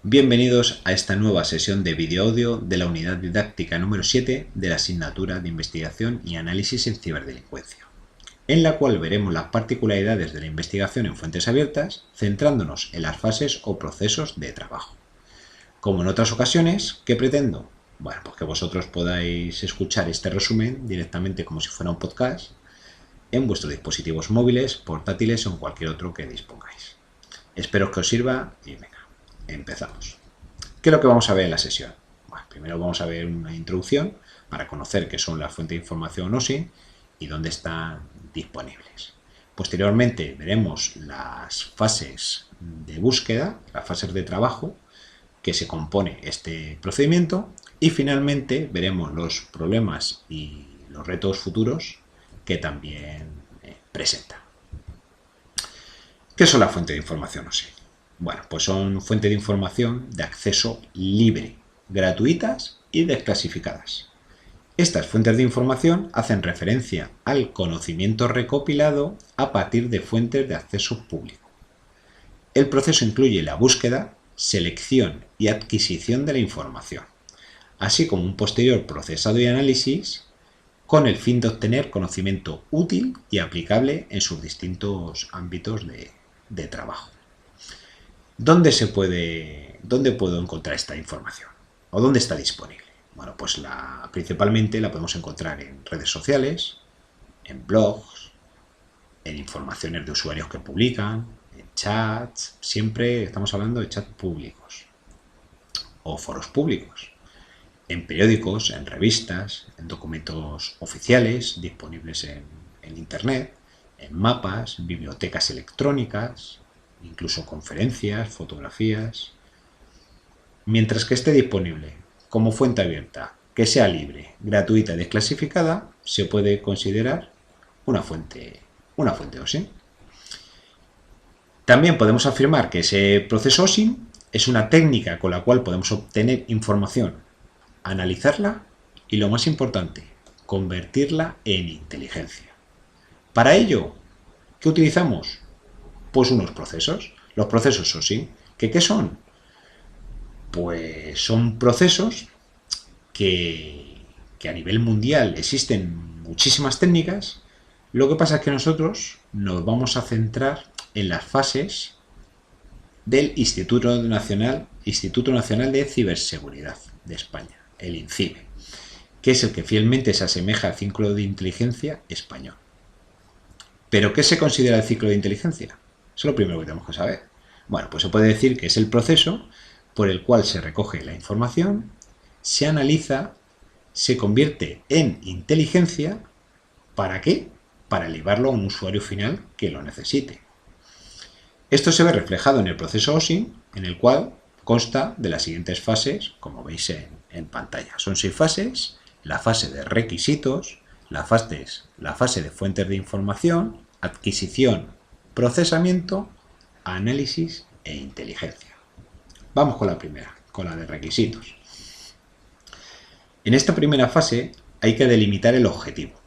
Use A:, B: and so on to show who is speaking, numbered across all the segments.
A: Bienvenidos a esta nueva sesión de vídeo audio de la unidad didáctica número 7 de la asignatura de Investigación y Análisis en Ciberdelincuencia, en la cual veremos las particularidades de la investigación en fuentes abiertas, centrándonos en las fases o procesos de trabajo. Como en otras ocasiones, ¿qué pretendo? Bueno, pues que vosotros podáis escuchar este resumen directamente como si fuera un podcast en vuestros dispositivos móviles, portátiles o en cualquier otro que dispongáis. Espero que os sirva y venga. Empezamos. ¿Qué es lo que vamos a ver en la sesión? Bueno, primero vamos a ver una introducción para conocer qué son las fuentes de información OSINT y dónde están disponibles. Posteriormente veremos las fases de búsqueda, las fases de trabajo que se compone este procedimiento y finalmente veremos los problemas y los retos futuros que también presenta. ¿Qué son las fuentes de información OSINT? Bueno, pues son fuentes de información de acceso libre, gratuitas y desclasificadas. Estas fuentes de información hacen referencia al conocimiento recopilado a partir de fuentes de acceso público. El proceso incluye la búsqueda, selección y adquisición de la información, así como un posterior procesado y análisis con el fin de obtener conocimiento útil y aplicable en sus distintos ámbitos de trabajo. ¿Dónde puedo encontrar esta información? ¿O dónde está disponible? Bueno, pues principalmente la podemos encontrar en redes sociales, en blogs, en informaciones de usuarios que publican, en chats, siempre estamos hablando de chats públicos o foros públicos, en periódicos, en revistas, en documentos oficiales disponibles en Internet, en mapas, bibliotecas electrónicas, incluso conferencias, fotografías. Mientras que esté disponible como fuente abierta, que sea libre, gratuita y desclasificada, se puede considerar una fuente OSINT. También podemos afirmar que ese proceso OSINT es una técnica con la cual podemos obtener información, analizarla y, lo más importante, convertirla en inteligencia. Para ello, ¿qué utilizamos? Pues unos procesos, los procesos OSINT. ¿Qué son? Pues son procesos que a nivel mundial existen muchísimas técnicas. Lo que pasa es que nosotros nos vamos a centrar en las fases del Instituto Nacional de Ciberseguridad de España, el INCIBE, que es el que fielmente se asemeja al ciclo de inteligencia español. ¿Pero qué se considera el ciclo de inteligencia? Eso es lo primero que tenemos que saber. Bueno, pues se puede decir que es el proceso por el cual se recoge la información, se analiza, se convierte en inteligencia. ¿Para qué? Para elevarlo a un usuario final que lo necesite. Esto se ve reflejado en el proceso OSINT, en el cual consta de las siguientes fases, como veis en pantalla. Son 6 fases: la fase de requisitos, la fase de fuentes de información, adquisición, procesamiento, análisis e inteligencia. Vamos con la primera, con la de requisitos. En esta primera fase hay que delimitar el objetivo.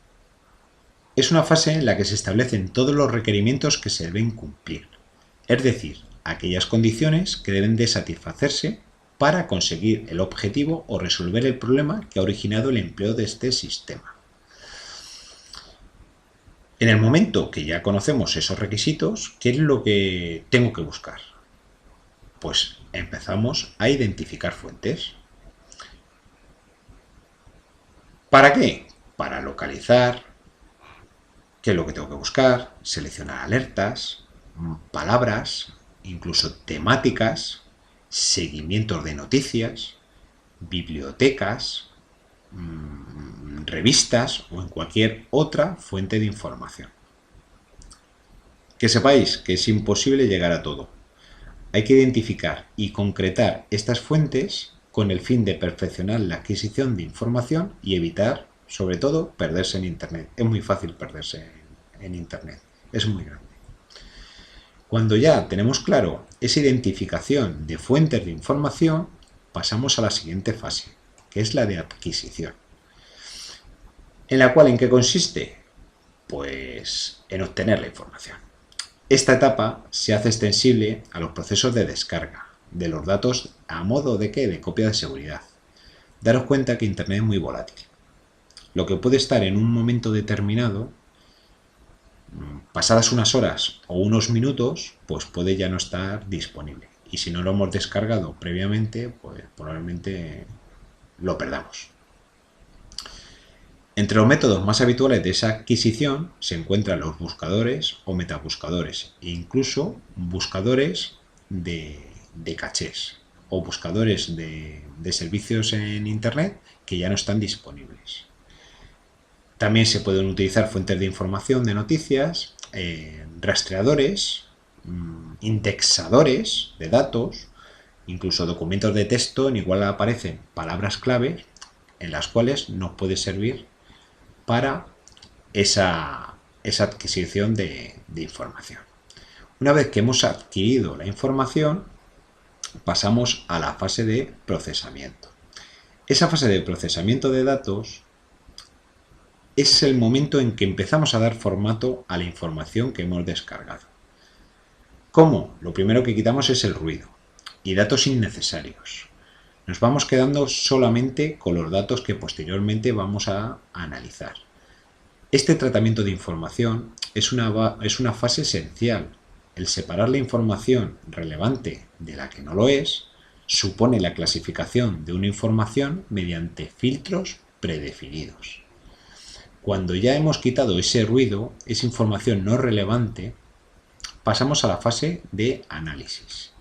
A: Es una fase en la que se establecen todos los requerimientos que se deben cumplir, es decir, aquellas condiciones que deben de satisfacerse para conseguir el objetivo o resolver el problema que ha originado el empleo de este sistema. En el momento que ya conocemos esos requisitos, ¿qué es lo que tengo que buscar? Pues empezamos a identificar fuentes. ¿Para qué? Para localizar qué es lo que tengo que buscar, seleccionar alertas, palabras, incluso temáticas, seguimientos de noticias, bibliotecas, revistas o en cualquier otra fuente de información. Que sepáis que es imposible llegar a todo. Hay que identificar y concretar estas fuentes con el fin de perfeccionar la adquisición de información y evitar, sobre todo, perderse en Internet. Es muy fácil perderse en Internet, es muy grande. Cuando ya tenemos claro esa identificación de fuentes de información, pasamos a la siguiente fase, que es la de adquisición. ¿En la cual en qué consiste? Pues en obtener la información. Esta etapa se hace extensible a los procesos de descarga, de los datos a modo de ¿qué? De copia de seguridad. Daros cuenta que Internet es muy volátil. Lo que puede estar en un momento determinado, pasadas unas horas o unos minutos, pues puede ya no estar disponible. Y si no lo hemos descargado previamente, pues probablemente lo perdamos. Entre los métodos más habituales de esa adquisición se encuentran los buscadores o metabuscadores, e incluso buscadores de cachés o buscadores de servicios en Internet que ya no están disponibles. También se pueden utilizar fuentes de información de noticias, rastreadores, indexadores de datos, incluso documentos de texto en igual aparecen palabras clave en las cuales nos puede servir para esa adquisición de información. Una vez que hemos adquirido la información, pasamos a la fase de procesamiento. Esa fase de procesamiento de datos es el momento en que empezamos a dar formato a la información que hemos descargado. ¿Cómo? Lo primero que quitamos es el ruido y datos innecesarios. Nos vamos quedando solamente con los datos que posteriormente vamos a analizar. Este tratamiento de información es una fase esencial. El separar la información relevante de la que no lo es supone la clasificación de una información mediante filtros predefinidos. Cuando ya hemos quitado ese ruido, esa información no relevante, pasamos a la fase de análisis,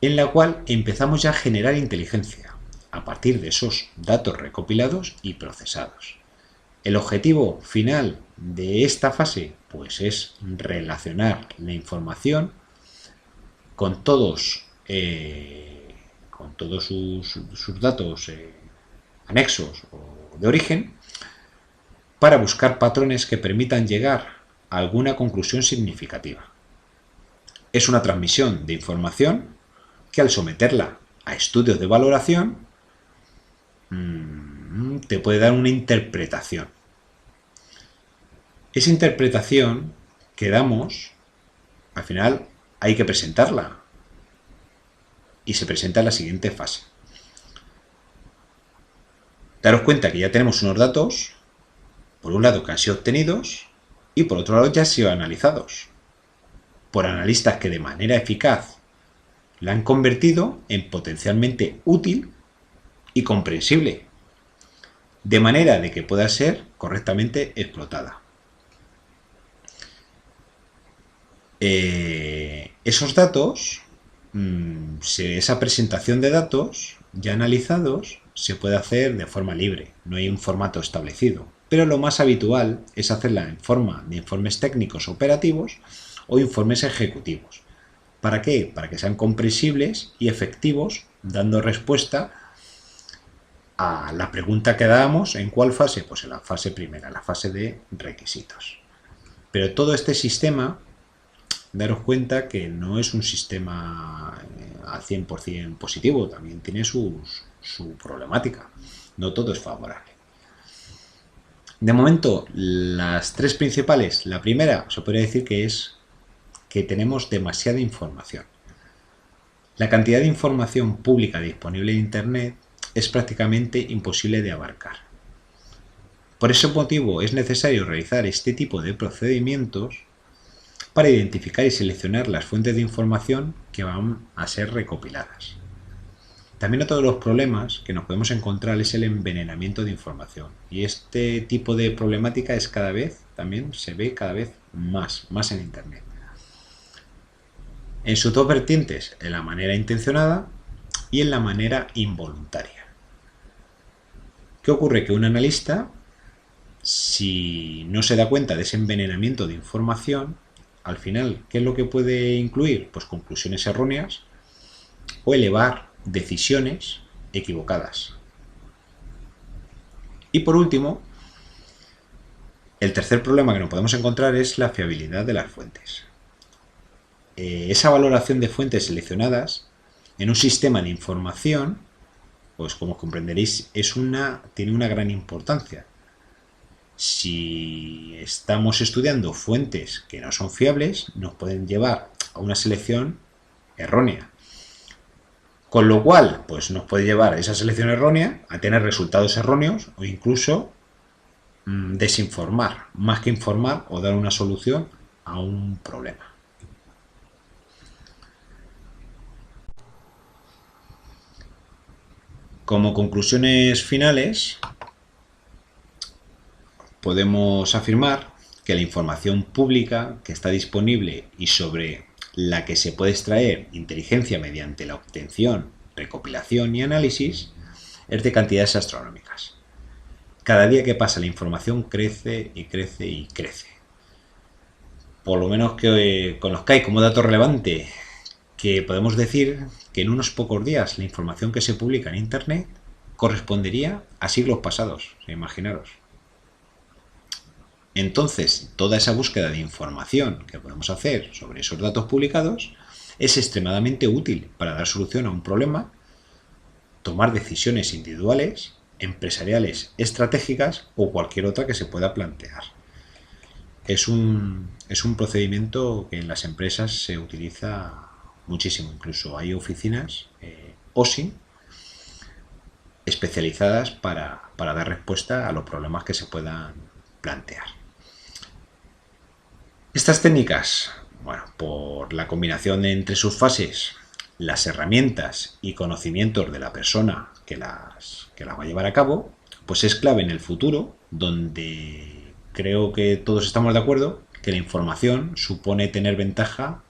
A: en la cual empezamos ya a generar inteligencia a partir de esos datos recopilados y procesados. El objetivo final de esta fase pues es relacionar la información con todos sus datos anexos o de origen para buscar patrones que permitan llegar a alguna conclusión significativa. Es una transmisión de información que al someterla a estudios de valoración te puede dar una interpretación. Esa interpretación que damos, al final hay que presentarla y se presenta en la siguiente fase. Daros cuenta que ya tenemos unos datos, por un lado que han sido obtenidos y por otro lado ya han sido analizados por analistas que de manera eficaz la han convertido en potencialmente útil y comprensible, de manera de que pueda ser correctamente explotada. Esos datos, esa presentación de datos ya analizados se puede hacer de forma libre, no hay un formato establecido, pero lo más habitual es hacerla en forma de informes técnicos operativos o informes ejecutivos. ¿Para qué? Para que sean comprensibles y efectivos, dando respuesta a la pregunta que dábamos. ¿En cuál fase? Pues en la fase primera, la fase de requisitos. Pero todo este sistema, daros cuenta que no es un sistema al 100% positivo, también tiene su problemática. No todo es favorable. De momento, las tres principales, la primera se podría decir que es que tenemos demasiada información. La cantidad de información pública disponible en Internet es prácticamente imposible de abarcar. Por ese motivo es necesario realizar este tipo de procedimientos para identificar y seleccionar las fuentes de información que van a ser recopiladas. También otro de los problemas que nos podemos encontrar es el envenenamiento de información, y este tipo de problemática también se ve cada vez más en Internet. En sus dos vertientes, en la manera intencionada y en la manera involuntaria. ¿Qué ocurre? Que un analista, si no se da cuenta de ese envenenamiento de información, al final, ¿qué es lo que puede incluir? Pues conclusiones erróneas o elevar decisiones equivocadas. Y por último, el tercer problema que nos podemos encontrar es la fiabilidad de las fuentes. Esa valoración de fuentes seleccionadas en un sistema de información, pues como comprenderéis, tiene una gran importancia. Si estamos estudiando fuentes que no son fiables, nos pueden llevar a una selección errónea. Con lo cual, pues nos puede llevar esa selección errónea a tener resultados erróneos o incluso desinformar, más que informar o dar una solución a un problema. Como conclusiones finales, podemos afirmar que la información pública que está disponible y sobre la que se puede extraer inteligencia mediante la obtención, recopilación y análisis es de cantidades astronómicas. Cada día que pasa la información crece y crece y crece. Por lo menos que conozcáis como dato relevante que podemos decir que en unos pocos días la información que se publica en Internet correspondería a siglos pasados, imaginaros. Entonces, toda esa búsqueda de información que podemos hacer sobre esos datos publicados es extremadamente útil para dar solución a un problema, tomar decisiones individuales, empresariales, estratégicas o cualquier otra que se pueda plantear. Es un procedimiento que en las empresas se utiliza muchísimo. Incluso hay oficinas OSI especializadas para dar respuesta a los problemas que se puedan plantear. Estas técnicas, bueno, por la combinación entre sus fases, las herramientas y conocimientos de la persona que las va a llevar a cabo, pues es clave en el futuro, donde creo que todos estamos de acuerdo que la información supone tener ventaja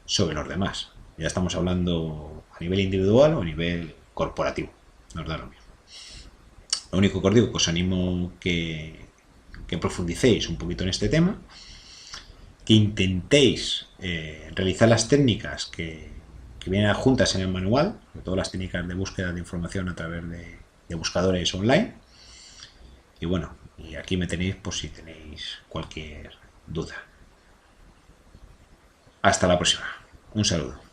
A: sobre los demás. Ya estamos hablando a nivel individual o a nivel corporativo, nos da lo mismo. Lo único que os digo, que os animo que profundicéis un poquito en este tema, que intentéis realizar las técnicas que vienen adjuntas en el manual, sobre todo las técnicas de búsqueda de información a través de buscadores online. Y bueno, y aquí me tenéis por si tenéis cualquier duda. Hasta la próxima. Un saludo.